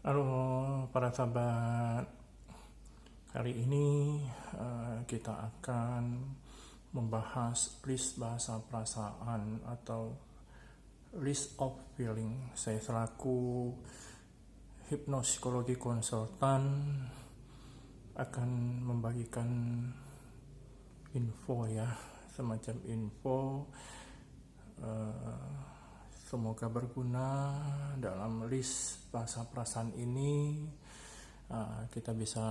Halo para sahabat, kali ini kita akan membahas list bahasa perasaan atau list of feeling. Saya selaku hipnosikologi konsultan akan membagikan info semacam info. Semoga berguna dalam list bahasa perasaan ini. Kita bisa,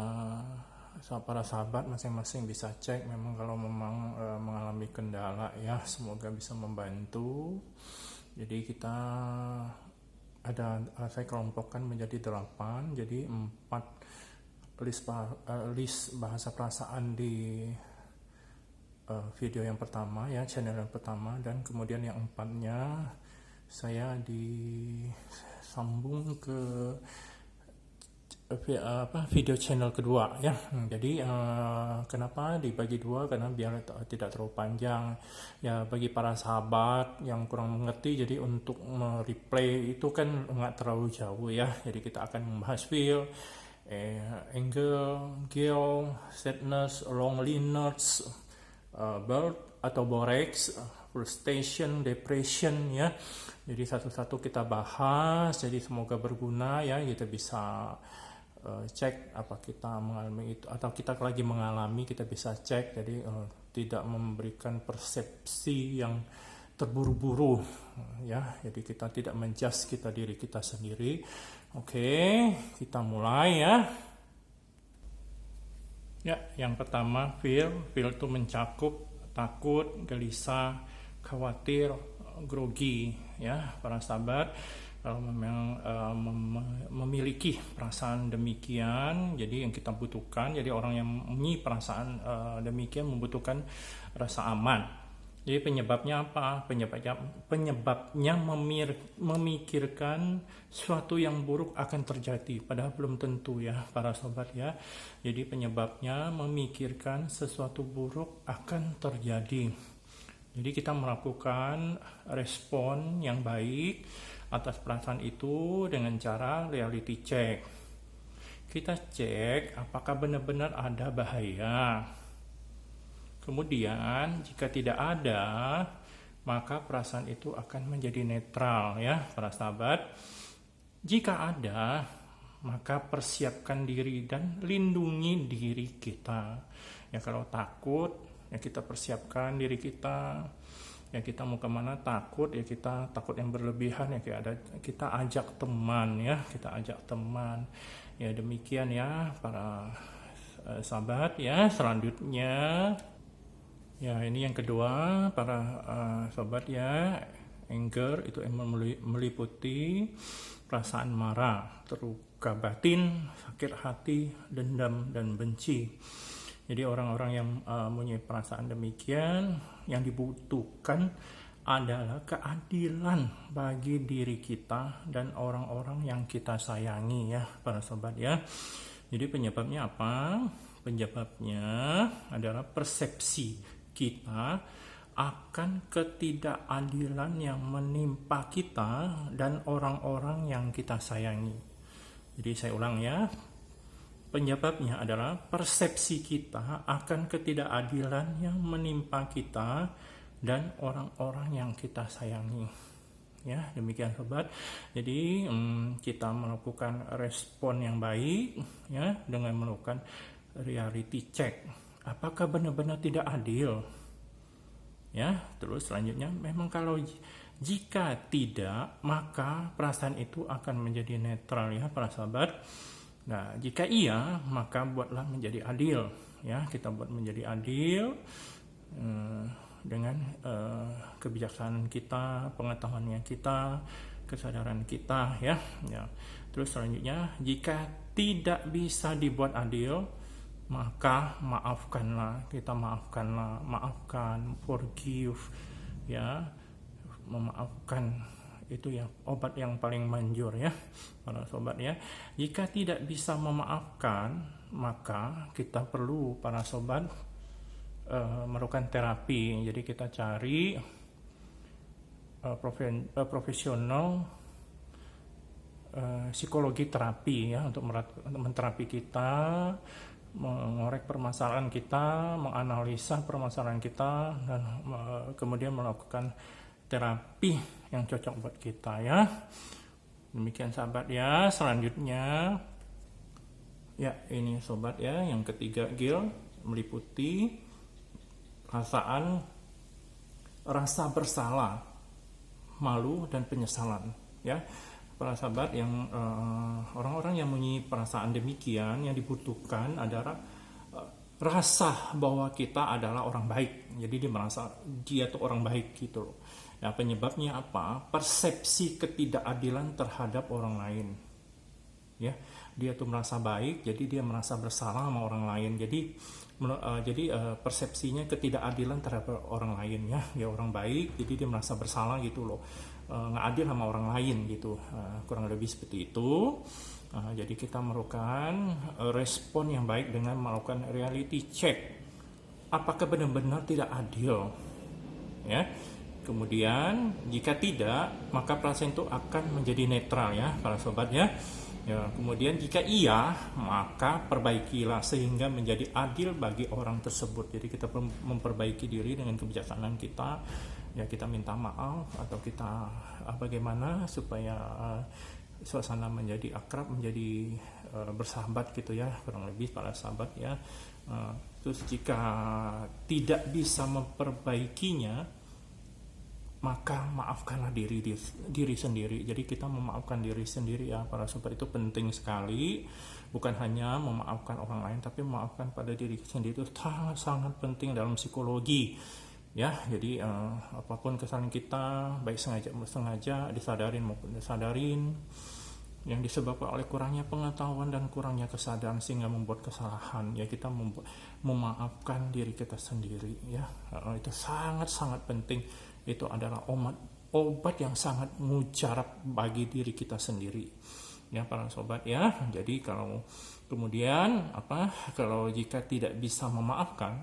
para sahabat masing-masing bisa cek memang kalau memang mengalami kendala ya, semoga bisa membantu. Jadi kita saya kelompokkan menjadi 8, jadi 4 list bahasa perasaan di video yang pertama ya, channel yang pertama, dan kemudian yang 4-nya saya disambung ke video channel kedua ya. Jadi kenapa dibagi dua, karena biar tidak terlalu panjang ya bagi para sahabat yang kurang mengerti. Jadi untuk mereplay itu kan nggak terlalu jauh ya, jadi kita akan membahas feel, anger, guilt, sadness, loneliness, bird atau borex, frustration, depression ya. Jadi satu-satu kita bahas, jadi semoga berguna ya. Kita bisa cek apa kita mengalami itu, atau kita lagi mengalami, kita bisa cek. Jadi tidak memberikan persepsi yang terburu-buru ya. Jadi kita tidak menjudge diri kita sendiri. Oke, kita mulai ya. Ya, yang pertama feel itu mencakup takut, gelisah, khawatir, grogi ya para sahabat. Kalau memang memiliki perasaan demikian, jadi yang kita butuhkan, jadi orang yang memiliki perasaan demikian membutuhkan rasa aman. Jadi penyebabnya apa? Penyebabnya memikirkan suatu yang buruk akan terjadi, padahal belum tentu ya para sobat ya. Jadi penyebabnya memikirkan sesuatu buruk akan terjadi. Jadi kita melakukan respon yang baik atas perasaan itu dengan cara reality check. Kita cek apakah benar-benar ada bahaya. Kemudian jika tidak ada, maka perasaan itu akan menjadi netral ya para sahabat. Jika ada, maka persiapkan diri dan lindungi diri kita. Ya kalau takut, ya kita persiapkan diri kita. Ya kita mau kemana takut, ya kita takut yang berlebihan, ya kita ajak teman ya, ya demikian ya para sahabat ya. Selanjutnya ya, ini yang kedua para sobat ya. Anger itu meliputi perasaan marah, terluka batin, sakit hati, dendam, dan benci. Jadi orang-orang yang mempunyai perasaan demikian, yang dibutuhkan adalah keadilan bagi diri kita dan orang-orang yang kita sayangi ya para sobat ya. Jadi penyebabnya apa? Penyebabnya adalah persepsi kita akan ketidakadilan yang menimpa kita dan orang-orang yang kita sayangi. Jadi saya ulang ya. Penyebabnya adalah persepsi kita akan ketidakadilan yang menimpa kita dan orang-orang yang kita sayangi. Ya, demikian sobat. Jadi kita melakukan respon yang baik ya dengan melakukan reality check. Apakah benar-benar tidak adil? Ya, terus selanjutnya memang kalau jika tidak, maka perasaan itu akan menjadi netral ya para sahabat. Nah, jika iya, maka buatlah menjadi adil ya. Kita buat menjadi adil dengan kebijaksanaan kita, pengetahuannya kita, kesadaran kita ya. Terus selanjutnya, jika tidak bisa dibuat adil, maka maafkanlah, maafkan, forgive ya. Memaafkan itu ya obat yang paling manjur ya para sobat ya. Jika tidak bisa memaafkan, maka kita perlu para sobat melakukan terapi. Jadi kita cari profesional psikologi terapi ya, untuk menterapi kita, mengorek permasalahan kita, menganalisa permasalahan kita, dan kemudian melakukan terapi yang cocok buat kita ya. Demikian sahabat ya. Selanjutnya ya, ini sobat ya, yang ketiga guilt meliputi perasaan rasa bersalah, malu, dan penyesalan ya. Para sahabat, yang orang-orang yang mempunyai perasaan demikian, yang dibutuhkan adalah rasa bahwa kita adalah orang baik. Jadi dia merasa dia tuh orang baik gitu loh. Ya, penyebabnya apa? Persepsi ketidakadilan terhadap orang lain. Ya, dia tuh merasa baik, jadi dia merasa bersalah sama orang lain. Jadi persepsinya ketidakadilan terhadap orang lain ya. Dia orang baik, jadi dia merasa bersalah gitu loh. Nggak adil sama orang lain gitu. Kurang lebih seperti itu. Jadi kita melakukan respon yang baik dengan melakukan reality check. Apakah benar-benar tidak adil? Ya. Kemudian jika tidak, maka perasaan itu akan menjadi netral ya para sobat ya. Ya, kemudian jika iya, maka perbaikilah sehingga menjadi adil bagi orang tersebut. Jadi kita memperbaiki diri dengan kebijaksanaan kita. Ya, kita minta maaf atau kita bagaimana supaya suasana menjadi akrab, menjadi bersahabat gitu ya, kurang lebih para sahabat ya. Terus jika tidak bisa memperbaikinya, maka maafkanlah diri sendiri. Jadi kita memaafkan diri sendiri ya para sobat, itu penting sekali. Bukan hanya memaafkan orang lain, tapi memaafkan pada diri sendiri itu sangat penting dalam psikologi ya. Jadi apapun kesalahan kita, baik sengaja disadarin maupun disadarin, yang disebabkan oleh kurangnya pengetahuan dan kurangnya kesadaran sehingga membuat kesalahan ya, kita memaafkan diri kita sendiri ya. Itu sangat penting. Itu adalah obat yang sangat mujarab bagi diri kita sendiri ya para sobat ya. Jadi kalau kemudian kalau jika tidak bisa memaafkan,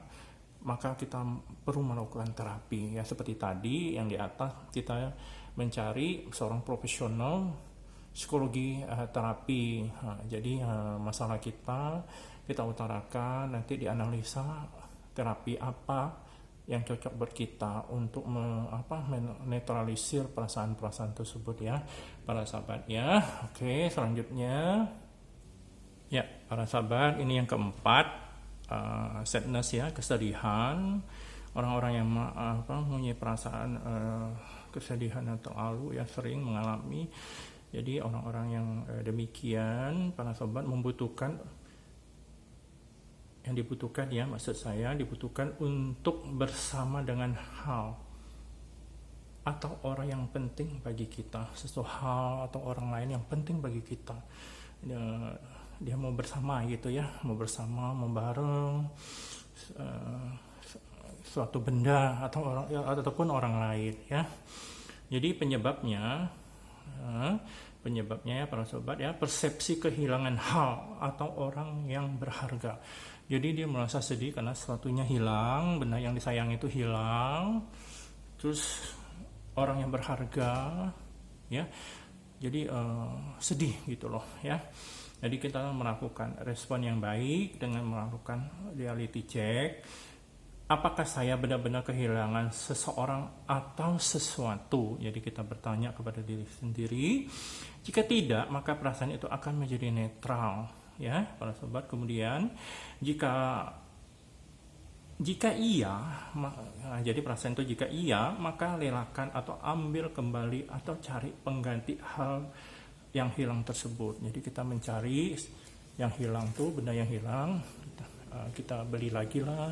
maka kita perlu melakukan terapi ya, seperti tadi yang di atas, kita mencari seorang profesional psikologi terapi. Jadi masalah kita utarakan, nanti dianalisa terapi apa yang cocok buat kita untuk menetralisir perasaan-perasaan tersebut ya para sahabat ya. Oke, selanjutnya ya para sahabat, ini yang keempat, sadness ya, kesedihan. Orang-orang yang mempunyai perasaan kesedihan yang terlalu ya, sering mengalami. Jadi orang-orang yang demikian para sahabat dibutuhkan untuk bersama dengan hal atau orang yang penting bagi kita, sesuatu hal atau orang lain yang penting bagi kita. Dia mau bersama gitu ya, mau bersama, membareng suatu benda ataupun orang lain ya. Jadi penyebabnya ya para sobat ya, persepsi kehilangan hal atau orang yang berharga. Jadi dia merasa sedih karena sesuatunya hilang, benda yang disayang itu hilang, terus orang yang berharga ya, jadi sedih gitu loh ya. Jadi kita melakukan respon yang baik dengan melakukan reality check. Apakah saya benar-benar kehilangan seseorang atau sesuatu? Jadi kita bertanya kepada diri sendiri. Jika tidak, maka perasaan itu akan menjadi netral ya para sobat. Kemudian jika iya, jadi perasaan itu jika iya, maka relakan atau ambil kembali atau cari pengganti hal yang hilang tersebut. Jadi kita mencari yang hilang tuh, benda yang hilang, kita beli lagi lah,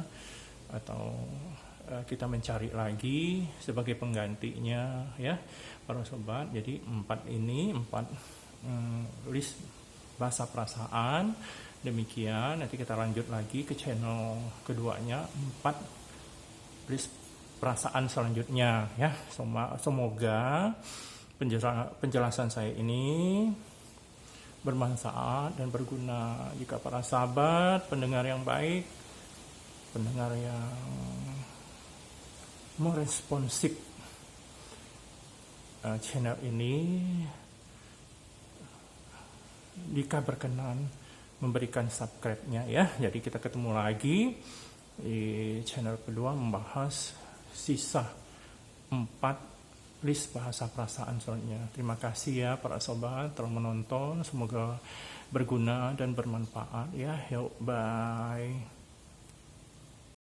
atau kita mencari lagi sebagai penggantinya ya para sobat. Jadi empat list bahasa perasaan. Demikian, nanti kita lanjut lagi ke channel keduanya, 4 list perasaan selanjutnya ya. Semoga penjelasan saya ini bermanfaat dan berguna. Jika para sahabat pendengar yang baik, pendengar yang meresponsif channel ini, jika berkenan memberikan subscribe-nya ya. Jadi kita ketemu lagi di channel kedua membahas sisa 4 list bahasa perasaan selanjutnya. Terima kasih ya para sobat telah menonton, semoga berguna dan bermanfaat ya. Yuk, bye.